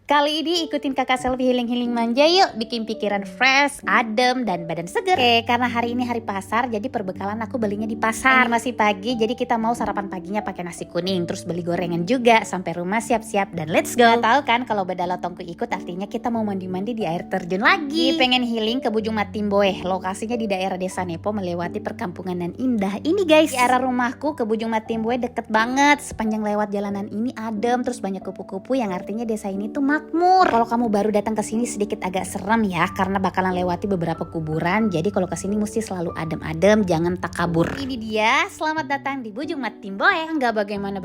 Kali ini ikutin kakak selfie healing-healing manja yuk. Bikin pikiran fresh, adem, dan badan seger. Karena hari ini hari pasar, jadi perbekalan aku belinya di pasar. Ini masih pagi, jadi kita mau sarapan paginya pakai nasi kuning. Terus beli gorengan juga, sampai rumah siap-siap dan let's go. Gak tahu kan kalau beda lotongku ikut artinya kita mau mandi-mandi di air terjun lagi. Pengen healing ke Bujung Matimboe. Lokasinya di daerah Desa Nepo melewati perkampungan dan indah. Ini guys, di arah rumahku ke Bujung Matimboe deket banget. Sepanjang lewat jalanan ini adem, terus banyak kupu-kupu yang artinya desa ini tuh makmur. Kalau kamu baru datang ke sini sedikit agak serem ya, karena bakalan lewati beberapa kuburan. Jadi kalau ke sini mesti selalu adem-adem, jangan takabur. Ini dia, selamat datang di Bujung Matimboe. Enggak bagaimana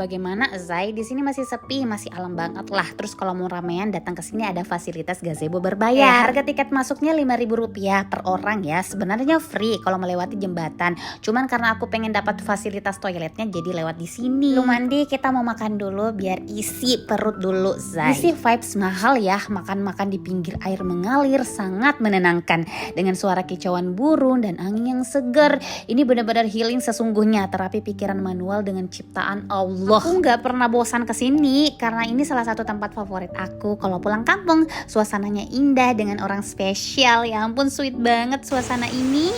Zai, di sini masih sepi, masih alam banget lah. Terus kalau mau ramean datang ke sini ada fasilitas gazebo berbayar. Harga tiket masuknya Rp5.000 per orang ya. Sebenarnya free kalau melewati jembatan. Cuman karena aku pengen dapat fasilitas toiletnya jadi lewat di sini. Lu mandi, kita mau makan dulu biar isi perut dulu Zai. Isi vibes mahal ya, makan-makan di pinggir air mengalir sangat menenangkan dengan suara kicauan burung dan angin yang segar. Ini benar-benar healing sesungguhnya, terapi pikiran manual dengan ciptaan Allah. Aku nggak pernah bosan kesini karena ini salah satu tempat favorit aku kalau pulang kampung. Suasananya indah dengan orang spesial. Ya ampun, sweet banget suasana ini.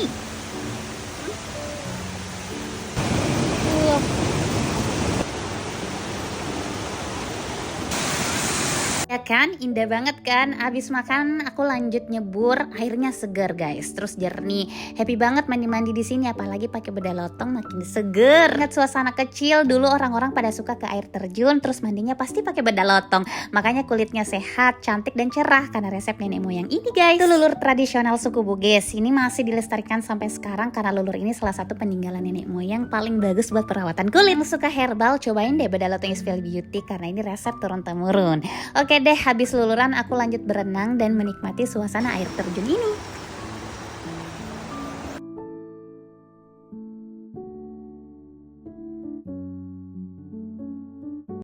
Ya kan, indah banget kan. Abis makan aku lanjut nyebur, airnya segar guys, terus jernih. Happy banget mandi-mandi di sini, apalagi pakai beda lotong makin seger. Ingat suasana kecil dulu orang-orang pada suka ke air terjun, terus mandinya pasti pakai beda lotong. Makanya kulitnya sehat, cantik dan cerah karena resep nenek moyang ini guys. Itu lulur tradisional suku Bugis. Ini masih dilestarikan sampai sekarang karena lulur ini salah satu peninggalan nenek moyang paling bagus buat perawatan kulit. Yang suka herbal, cobain deh beda lotong Isfel Beauty karena ini resep turun temurun. Oke deh, habis luluran aku lanjut berenang dan menikmati suasana air terjun ini.